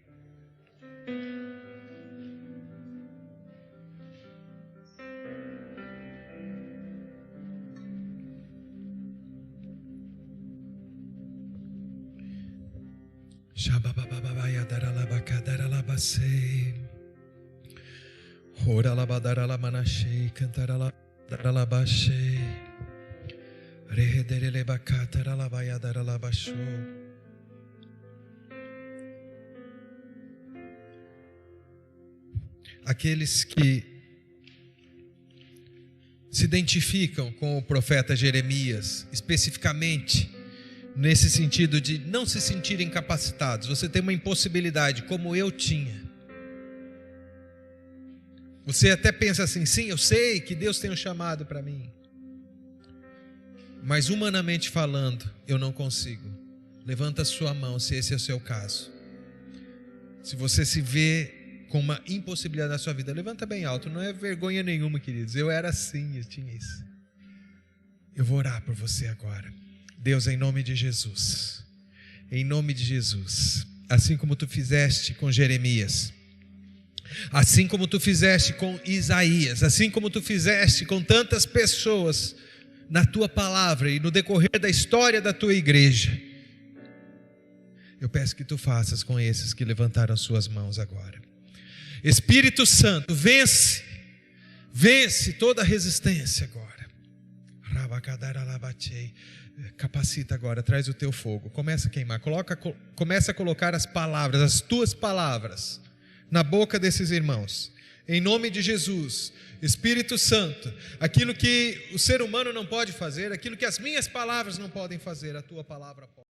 Aqueles que se identificam com o profeta Jeremias, especificamente nesse sentido de não se sentirem capacitados. Você tem uma impossibilidade, como eu tinha. Você até pensa assim, sim, eu sei que Deus tem um chamado para mim, mas humanamente falando, eu não consigo. Levanta a sua mão se esse é o seu caso. Se você se vê com uma impossibilidade na sua vida, levanta bem alto, não é vergonha nenhuma, queridos. Eu era assim, eu tinha isso. Eu vou orar por você agora. Deus, em nome de Jesus, assim como tu fizeste com Jeremias, assim como tu fizeste com Isaías, assim como tu fizeste com tantas pessoas na tua palavra e no decorrer da história da tua igreja, eu peço que tu faças com esses que levantaram suas mãos agora. Espírito Santo, vence toda resistência agora. Capacita agora, traz o teu fogo, começa a queimar, começa a colocar as palavras, as tuas palavras, na boca desses irmãos, em nome de Jesus. Espírito Santo, aquilo que o ser humano não pode fazer, aquilo que as minhas palavras não podem fazer, a tua palavra pode.